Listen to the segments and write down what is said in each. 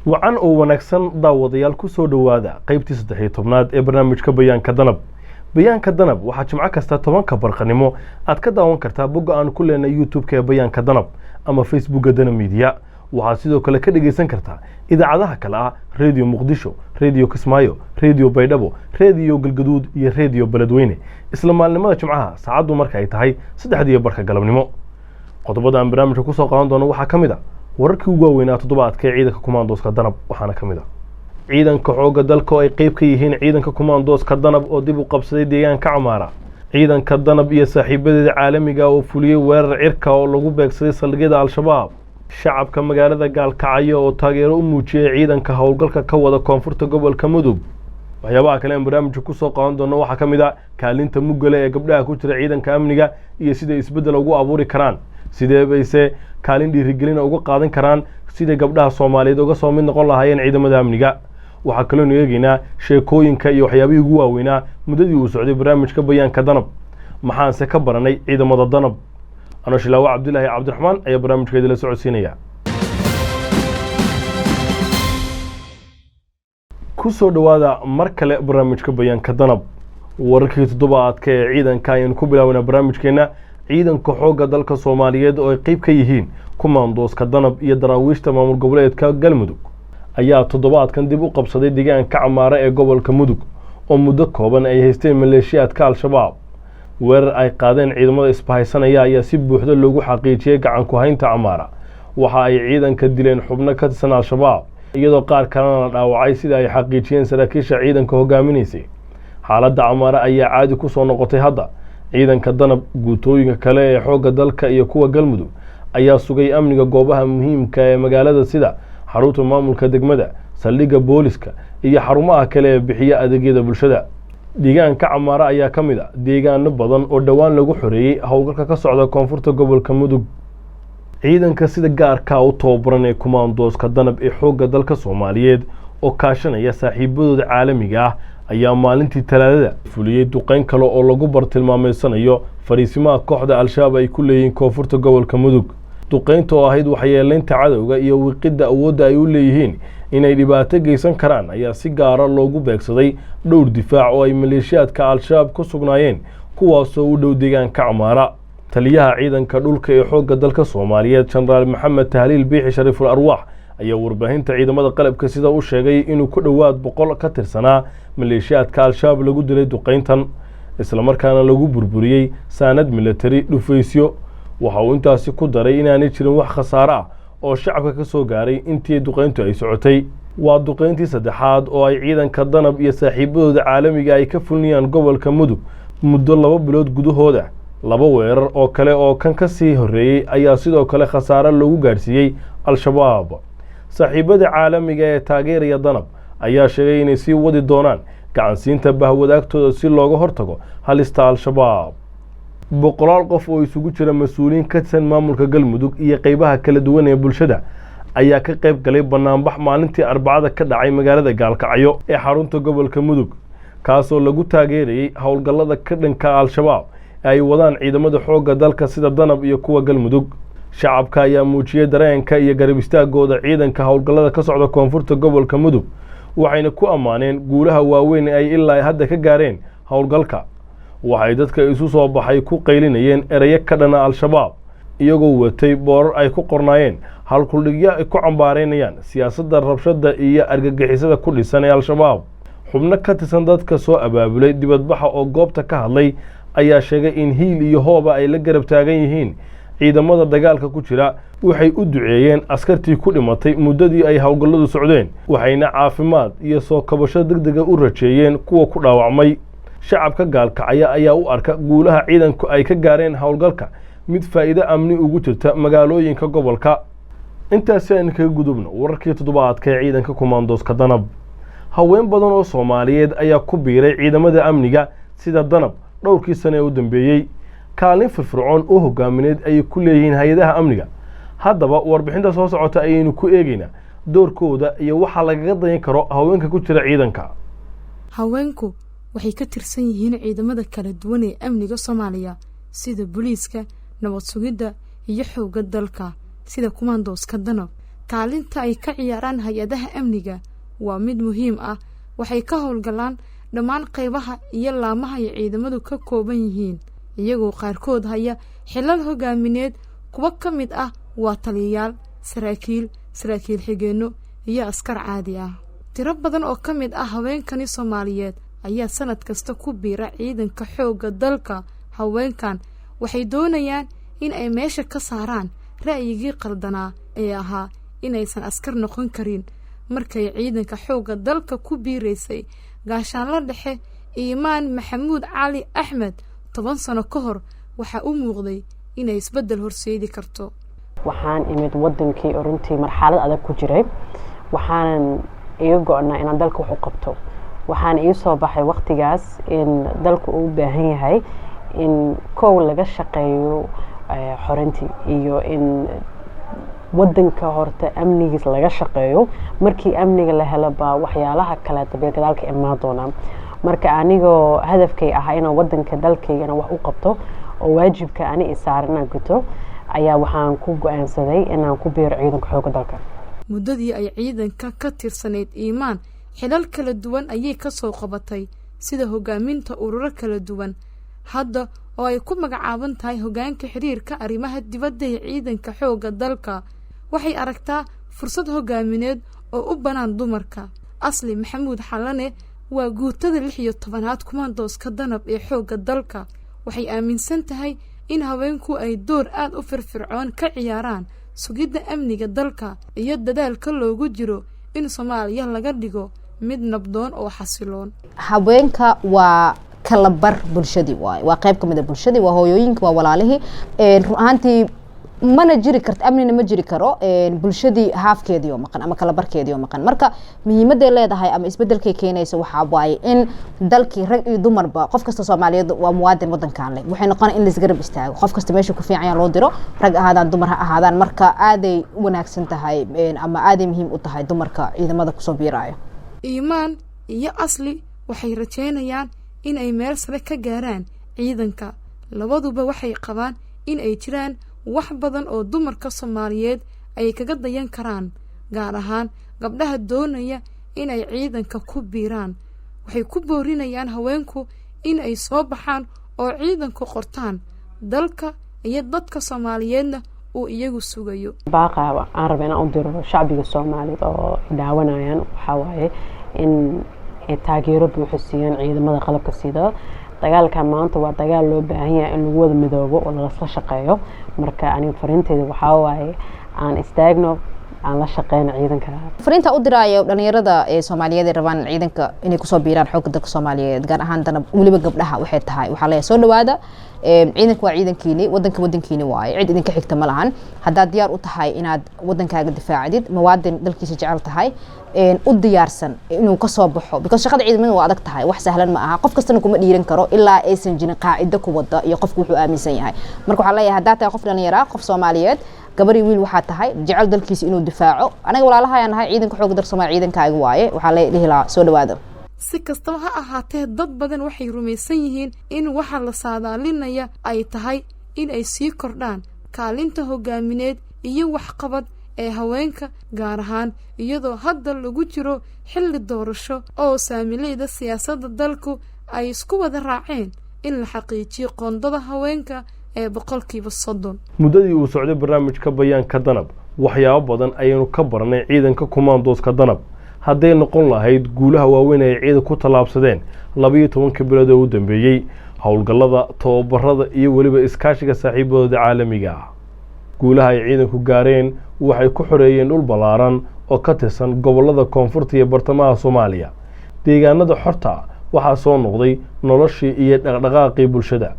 wacan oo wanaagsan daawadayaal ku soo dhawaada qaybtii 13aad ee barnaamijka Bayaanka Danab. Bayaanka Danab waxaa jimco kasta 10 barqanimo aad ka daawan kartaa bogga aan ku leenahay YouTube-ka ee Bayaanka Danab ama Facebook-ga Danab Media. waxaad sidoo kale ka dhageysan kartaa idaacadaha kale ah Radio Muqdisho, Radio Kismaayo, Radio Baydhabo, Radio Galgaduud iyo Radio Beledweyne. Isla maalnimada jimcaha saacadu marka ay tahay 3:00 galabnimo. qodobada aan barnaamijka ku soo qaadan doono waxaa ka mid ah wararkii ugu waaweynaa toddobaadka ee ciidanka Commandos-ka Danab waxaana ka mid ah ciidanka xoogga dalka oo ay qayb ka yihiin ciidanka Commandos-ka Danab oo dib u qabsaday deegaanka Camaara. ciidanka Danab iyo saaxiibadeeda caalamiga oo fuliyay weerar cirka oo lagu beegsaday saldhigyada Al-Shabaab. shacabka magaalada Gaalkacyo oo taageero u muujiyay ciidanka howlgalka ka wada koonfurta gobolka Mudug. waxyaabaha kale ee barnaamijka ku soo qaadan doono waxaa ka mid ah kaalinta mugale ee gabdhaha ku jira ciidanka amniga iyo sida isbedel ugu abuuri karaan. sidee bayse kaalin dhiirigelin uga qaadan karaan sida gabdhaha Soomaaliyeed uga soo mid noqon lahaayeen ciidamada amniga. waxaa kaloo eegaynaa sheekooyinka iyo waxyaabihii ugu waaweynaa muddadii uu socday barnaamijka Bayaanka Danab. maxaanse ka baranay ciidamada Danab? أنا شلاوة عبد الله عبد الرحمن أي برنامج كذا لسعود سينية. كوسو دوادا مركلة برنامج كبيان كدنب وركيت ضباط كعيدا كاين كوبلا ونا برنامج كنا عيدا كحوجة دلك الصوماليات أو يقيب كيهين كوماندوس كدنب يدراويش تمام القبلات كجلمدوك. أيات ضباط كان دبوا قبصة ديجان كعمارة قبل كمدوك ومدكوبا أي هستين ميليشيات كالشباب. weerar ay qaadeen ciidamada isbahaysanaya ayaa si buuxda loogu xaqiijiyay gacan ku haynta Camaara. waxa ay ciidanka dileen xubno ka tirsan Al-Shabaab iyadoo qaar kalena la dhaawacay sida ay xaqiijiyeen saraakiisha ciidanka hogaaminaysay. xaaladda Camaara ayaa caadi ku soo noqotay hadda. ciidanka Danab guutooyinka kale ee xoogga dalka iyo kuwa Galmudug ayaa sugay amniga goobaha muhiimka ee magaalada sida xarunta maamulka degmada, saldhigga booliska iyo xarumaha kale ee bixiya adeegyada bulshada. deegaanka Camaara ayaa ka mid ah deegaano badan oo dhawaan lagu xoreeyay howlgalka ka socda koonfurta gobolka Mudug. ciidanka sida gaarka u tababaran ee Commandos-ka Danab ee xoogga dalka Soomaaliyeed oo kaashanaya saaxiibadooda caalamiga ah ayaa maalintii Talaadada fuliyay duqeyn kale oo lagu bartilmaameysanayo fariisimaha kooxda Al-Shabaab ay ku leeyihiin koonfurta gobolka Mudug. duqeynta oo ahayd waxyeeleynta cadawga iyo wiqidda awoodda ay u leeyihiin inay dhibaato geysan karaan ayaa si gaara loogu beegsaday dhowr difaac oo ay maleeshiyaadka Al-Shabaab ku sugnaayeen kuwaasoo u dhow deegaanka Camaara. taliyaha ciidanka dhulka ee xoogga dalka Soomaaliyeed Generaal Maxamed Tahliil Biixi Shariiful Arwaax ayaa warbaahinta ciidamada qalabka sida uu sheegay inuu ku dhawaad 100 ka tirsanaa maleeshiyaadka Al-Shabaab lagu dilay duqeyntan isla markaana lagu burburiyay saanad military dhufaysyo. waxa uu intaasi ku daray inaanay jirin wax khasaare ah oo shacabka ka soo gaaray intii duqeyntu ay socotay. waa duqeyntii saddexaad oo ay ciidanka Danab iyo saaxiibadooda caalamiga ay ka fulniyaan gobolka Mudug muddo 2 bilood gudahooda. 2 weerar oo kale oo kan ka sii horeeyay ayaa sidoo kale khasaare loogu gaarsiiyay Al-Shabaab. saaxiibada caalamiga ee taageeraya Danab ayaa sheegay inay sii wadi doonaan gacansiinta bahwadaagtooda si looga hortago halista Al-Shabaab. boqolaal qof oo isugu jira mas'uuliyiin ka tirsan maamulka Galmudug iyo qaybaha kala duwan ee bulshada ayaa ka qayb galay banaanbax maalintii Arbacada ka dhacay magaalada Gaalkacyo ee xarunta gobolka Mudug kaasoo lagu taageerayay howlgallada ka dhanka Al-Shabaab ay wadaan ciidamada xoogga dalka sida Danab iyo kuwa Galmudug. shacabka ayaa muujiyay dareenka iyo garab istaagooda ciidanka howlgallada ka socda koonfurta gobolka Mudug waxayna ku ammaaneen guulaha waaweyn ay ilaa hadda ka gaareen howlgalka. waxay dadka isu soo baxay ku qaylinayeen erayo ka dhana Al-Shabaab iyagoo watay boorar ay ku qornaayeen halkuldhigyo ay ku cambaareynayaan siyaasadda rabshada iyo argagixisada ku dhisan ee Al-Shabaab. xubno ka tirsan dadka soo abaabulay dibadbaxa oo goobta ka hadlay ayaa sheegay in hiil iyo hooba ay la garab taagan yihiin ciidamada dagaalka ku jira. waxay u duceeyeen askartii ku dhimatay muddadii ay howlgalladu socdeen waxayna caafimaad iyo soo kabasho degdega u rajeeyeen kuwa ku dhaawacmay. shacabka Gaalkacyo ayaa u arka guulaha ciidanku ay ka gaareen howlgalka mid faa'iido amni ugu jirta magaalooyinka gobolka. intaasi aan kaga gudubno wararkii toddobaadka ee ciidanka Commandos-ka Danab. haween badan oo Soomaaliyeed ayaa ku biiray ciidamada amniga sida Danab dhowrkii sano ee u dambeeyay. kaalin firfircoon oo hogaamineed ay ku leeyihiin hay'adaha amniga. haddaba warbixinta soo socota ayaynu ku eegaynaa doorkooda iyo waxa lagaga dayan karo haweenka ku jira ciidanka. haweenku waxay ka tirsan yihiin ciidamada kala duwan ee amniga Soomaaliya sida booliiska, nabad sugidda iyo xoogga dalka sida Commandos-ka Danab. kaalinta ay ka ciyaaraan hay-adaha amniga waa mid muhiim ah. waxay ka howlgalaan dhammaan qaybaha iyo laamaha ay ciidamadu ka kooban yihiin, iyagoo qaarkood haya xilal hogaamineed. kuwa ka mid ah waa taliyayaal, saraakiil xigeenno iyo askar caadi ah. tiro badan oo ka mid ah haweenkani Soomaaliyeed ayaa sanad kasta ku biira ciidanka xoogga dalka. haweenkan waxay doonayaan in ay meesha ka saaraan ra'yigii qaldanaa ee ahaa inaysan askar noqon karin. markay ciidanka xoogga dalka ku biiraysay gaashaanla dhexe Iimaan Maxamuud Cali Axmed 10 sano ka hor waxa uu muuqday inay isbedel horseedi karto. waxaan imid wadankii runtii marxalad adag ku jiray, waxaan iga go'naa inaan dalka wax u qabto. waxaan ii soo baxay waqtigaas in dalku uu u baahan yahay in koow laga shaqeeyo xorintii iyo in wadanka horta amnigiis laga shaqeeyo. markii amniga la helo baa waxyaalaha kale tabeelka imaan doona. marka anigoo hadafkay ahaa inaan wadanka dalkaygana wax u qabto oo waajibka ani isaaran guto ayaa waxaan ku go'aansaday inaan ku biiro ciidanka xoogga dalka. muddadii ay ciidanka ka tirsaneyd Iimaan xilal kala duwan ayay ka soo qabatay, sida hogaaminta ururo kala duwan. hadda oo ay ku magacaaban tahay hogaanka xiriirka arrimaha dibadda ee ciidanka xoogga dalka, waxay aragtaa fursad hogaamineed oo u banaan dumarka. Asli Maxamuud Xalane waa guutada 16aad kumaandooska danab ee xoogga dalka. waxay aaminsan tahay in haweenku ay door aad u firfircoon ka ciyaaraan sugidda amniga dalka iyo dadaalka loogu jiro in Soomaaliya laga dhigo mid nabdoon oo xasiloon. haweenka waa kala bar bulshadii waa qayb ka mid ah bulshadii, waa hooyooyinka, waa walaalihii. run ahaantii mana jiri karto amnina ma jiri karo bulshadii haafkeedii oo maqan ama kala barkeedii oo maqan. marka muhiimaday leedahay ama isbedelkay keenayso waxa waaye in dalkii rag iyo dumarba qof kasta Soomaaliyeed waa muwaadin wadankan leh. waxay noqon in la isgarab istaago, qof kasta meesha ku fiican loo diro, rag ahaadaan dumar ha ahaadaan. marka aaday wanaagsan tahay ama aaday muhiim u tahay dumarka ciidamada kusoo biiraya. Iimaan iyo Asli waxay rajeynayaan in ay meel sare ka gaaraan ciidanka. labaduba waxay qabaan in ay jiraan wax badan oo dumarka Soomaaliyeed ay kaga dayan karaan, gaar ahaan gabdhaha doonaya in ay ciidanka ku biiraan. waxay ku boorinayaan haweenku in ay soo baxaan oo ciidanku qortaan. dalka iyo dadka Soomaaliyeedna uu iyagu sugayo. baaqa aan rabaa inaan u diro shacbiga Soomaaliyeed oo daawanayaan waxa waaye in ay taageero buuxa siiyaan ciidamada qalabka sida. dagaalka maanta waa dagaal loo baahan yahay in lagu wada midoobo oo la shaqeeyo. marka aniga fariinteedu waxa waaye aan istaagno, aan la shaqeyno ciidanka. fariinta u diraayo dhalinyarada ee Soomaaliyeed ee rabaan ciidanka inay ku soo biiraan xoogga dalka Soomaaliyeed, gaar ahaan danab waliba gabdhaha, waxay tahay waxa la soo dhawaada. ciidanku waa ciidankiini, wadankiini waaye, cid idinka xigta ma lahan. haddaad diyaar u tahay inaad wadankaaga difaacdid, muwaadin dalkiisa jecel tahay, u diyaarsan inuu ka soo baxo, because shaqada ciidamada waa adag tahay, wax sahlan ma aha. qof kastana kuma dhiiran karo ilaa aysan jirin qaacido ku wada iyo qofku wuxuu aaminsan yahay. marka waxaa leeyahay haddaad tahay qof dhalinyaro, qof Soomaaliyeed, gabar iyo wiil waxaa tahay jecel dalkiisa inuu difaaco. anaga walaalaha ayaan nahay ciidanka xoogga dalka Soomaaliya, ciidankaaga waaye. waxaa la dhihi lahaa soo dhawaada. si kastaba ha ahaatee, dad badan waxay rumaysan yihiin in waxa la saadaalinaya ay tahay in ay sii kordhaan kaalinta hogaamineed iyo waxqabad ee haweenka, gaar ahaan iyadoo hadda lagu jiro xilli doorasho oo saamileyda siyaasadda dalku ay isku wada raaceen in la xaqiijiyo qoondada haweenka ee 30%. muddadii uu socday barnaamijka bayaanka danab waxyaabo badan ayaynu ka baranay ciidanka kumaandooska danab. hadday noqon lahayd guulaha waaweyn ay ciidan ku tallaabsadeen 12 bilood oo u dambeeyey, howlgallada, tababarada iyo weliba iskaashiga saaxiibadooda caalamiga ah. guulaha ay ciidanku gaareen waxay ku xoreeyeen dhul ballaaran oo ka tirsan gobollada koonfurta iyo bartamaha Soomaaliya. deegaanada xorta waxaa soo noqday noloshii iyo dhaqdhaqaaqii bulshada.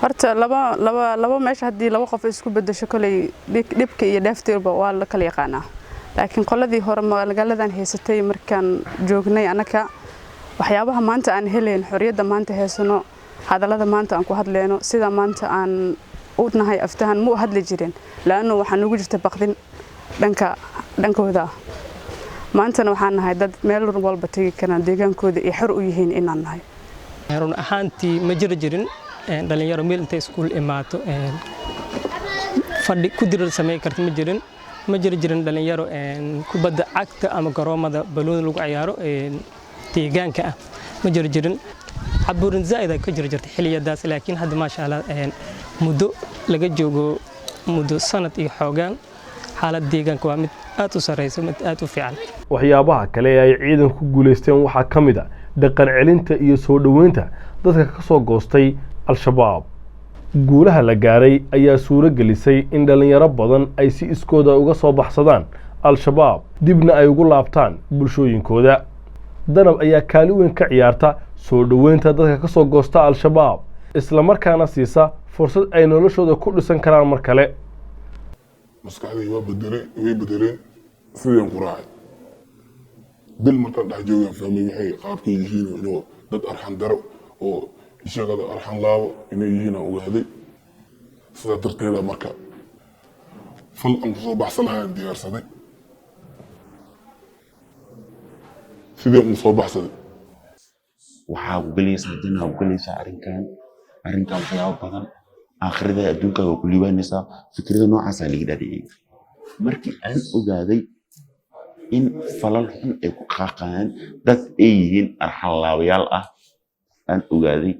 horta laba meesha haddii laba qof isku bedesho kolay dhibka iyo dheefteedba waa la kala yaqaanaa. laakiin qoladii hore magaaladan haysatay markaan joognay anaka waxyaabaha maanta aan helayn, xorriyadda maanta haysano, hadallada maanta aan ku hadleyno, sida maanta aan u nahay aftahan mu hadli jirin, laano waxaan ugu jirtay baqdin dhankooda. maantana waxaan nahay dad meel walba tagi karaan, deegaankooda ay xor u yihiin inaan nahay. run ahaantii ma jiri jirin dhalinyaro meel intay iskuul imaato fadhi ku dirar sameey karta ma jirin. ma jiri jirin dhalinyaro kubadda cagta ama garoomada balooni lagu ciyaaro deegaanka ah ma jiri jirin caburin zaa'id ay ka jiri jirtay xilliyadaas laakiin hadda maasha Allah muddo laga joogo muddo sanad iyo xoogaan xaalad deegaanka waa mid aad u sareysa mid aad u fiican waxyaabaha kale ee ay ciidanku ku guuleysteen waxaa ka mid ah dhaqan celinta iyo soo dhoweynta dadka ka soo goostay al-shabaab guulaha la gaaray ayaa suuro gelisay in dhalinyaro badan ay si iskooda uga soo baxsadaan al-shabaab dibna ay ugu laabtaan bulshooyinkooda danab ayaa kaalin weyn ka ciyaarta soo dhoweynta dadka ka soo goosta al-shabaab isla markaana siisa fursad ay noloshooda ku dhisan karaan mar kale maskaxdii way bedeleen sideen ku raacay bil markaan dhex joogaan fahmay waxay qaabkay yihiin inuu dad arxan daro oo ishaqada arxan laabo inay yihiin aan ogaaday sidaa darteeda marka fal aan kusoo baxsan lahaan diyaarsaday sideen ugu soo baxsaday waxaa ku gelaysaa janaa ku gelaysaa arrinkan waxyaabo badan aakhirada adduunka waa ku liibaanaysaa fikrada noocaasaa laga dhaadhiciyey markii aan ogaaday in falal xun ay ku qaaqayaan dad ay yihiin arxalaabayaal ah aan ogaaday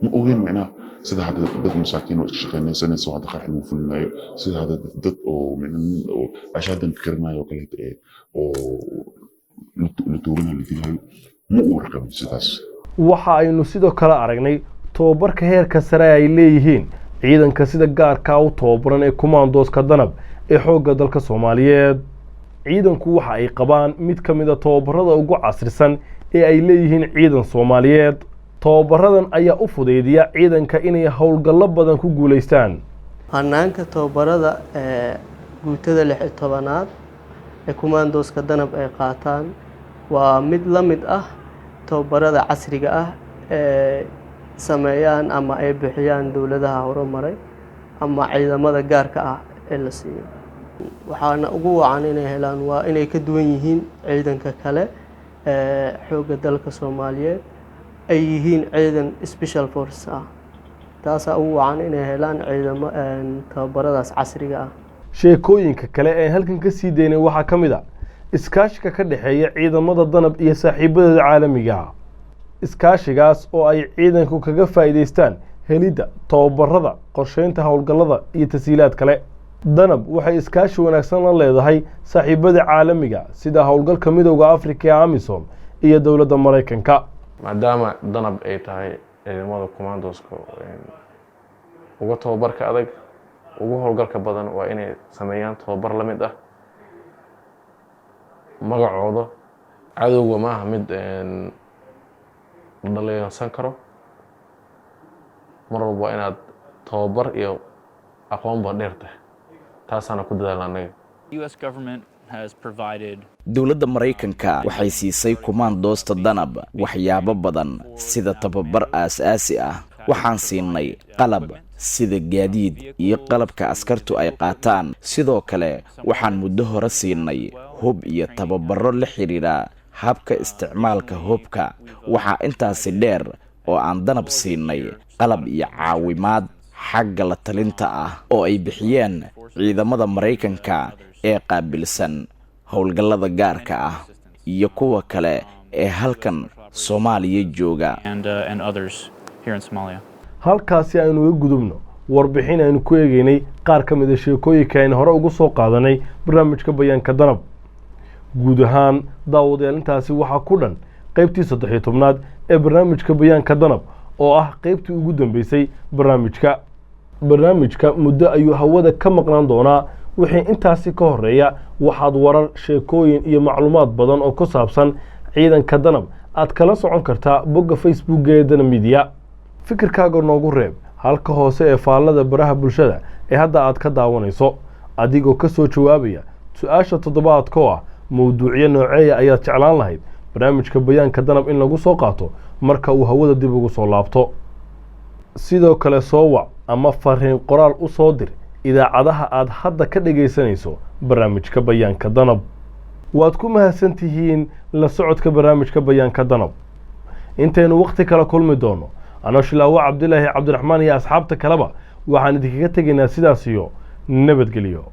ma ogeyn macnaha sida hadda dad masaakiin oo iska shaqaynaysanaysa hadda qarxi lagu fulinayo sida hadda dad oo ashaadan fikirinayo kale oo la tuurina la dilayo ma uu raqabin sidaas waxa aynu sidoo kale aragnay tababarka heerka sare ay leeyihiin ciidanka sida gaarka u tababaran ee kumaandooska danab ee xoogga dalka Soomaaliyeed ciidanku waxa ay qabaan mid ka mid ah tababarada ugu casrisan ee ay leeyihiin ciidan Soomaaliyeed tababaradan ayaa u fudeediya ciidanka inay howlgallo badan ku guuleystaan hanaanka tababarada guutada 16aad ee kumaandooska danab ay qaataan waa mid la mid ah tababarada casriga ah ee sameeyaan ama ay bixiyaan dawladaha horumaray ama ciidamada gaarka ah ee la siiyo waxaana ugu wacan inay helaan waa inay ka duwan yihiin ciidanka kale ee xoogga dalka Soomaaliyeed ay yihiin ciidan special force ah taas ugu wacan inay helaan ciidamo tababaradaas casriga ah sheekooyinka kale ee halkan ka sii deynay waxaa ka mid ah iskaashiga ka dhaxeeya ciidamada danab iyo saaxiibadooda caalamiga ah iskaashigaas oo ay ciidanku kaga faa'iideystaan helidda tababarada qorsheynta howlgallada iyo tasiilaad kale danab waxay iskaashi wanaagsan la leedahay saaxiibada caalamiga sida howlgalka midowga Afrika ee AMISOM iyo dawladda Mareykanka maadaama danab ay tahay ciidamada kumaandooska uga tababarka adag ugu howlgalka badan waa inay sameeyaan tababar la mid ah magacooda cadowga maaha mid dhaleeysan karo mar walba inaad tababar iyo aqoonba dheertay taasana ku dadaalnay dowladda Mareykanka waxay siisay kumaandoosta danab waxyaabo badan sida tababar aasaasi ah waxaan siinay qalab sida gaadiid iyo qalabka askartu ay qaataan sidoo kale waxaan muddo hore siinay hub iyo tababaro la xiriira habka isticmaalka hubka waxa intaasi dheer oo aan danab siinay qalab iyo caawimaad xagga la talinta ah oo ay bixiyeen ciidamada Mareykanka ee qaabilsan howlgallada gaarka ah iyo kuwa kale ee halkan Soomaaliya jooga halkaasi aynu uga gudubno warbixin aynu ku eegaynay qaar ka mid ah sheekooyinka aynu hore ugu soo qaadanay barnaamijka bayaanka danab guud ahaan daawadeelintaasi waxaa ku dhan qaybtii 13aad ee barnaamijka bayaanka danab oo ah qaybtii ugu dambeysay barnaamijka muddo ayuu hawada ka maqnaan doonaa wixii intaasi ka horeeya waxaad warar sheekooyin iyo macluumaad badan oo ku saabsan ciidanka danab aad kala socon kartaa bogga Facebook ee Danab Media fikirkaaga noogu reeb halka hoose ee faallada baraha bulshada ee hadda aad ka daawanayso adigoo ka soo jawaabaya su'aasha toddobaadka oo ah mawduucyo nooceeya ayaad jeclaan lahayd barnaamijka bayaanka danab in lagu soo qaato marka uu hawada dib ugu soo laabto sidoo kale soo wac ama fariin qoraal u soo dir idaacadaha aad hadda ka dhageysanayso barnaamijka bayaanka danab waad ku mahadsantihiin la socodka barnaamijka bayaanka danab intaynu waqti kala kulmi doono anoo Shilaawa Cabdilaahi Cabdiraxmaan iyo asxaabta kaleba waxaan idinkaga tegaynaa sidaas iyo nabadgelyo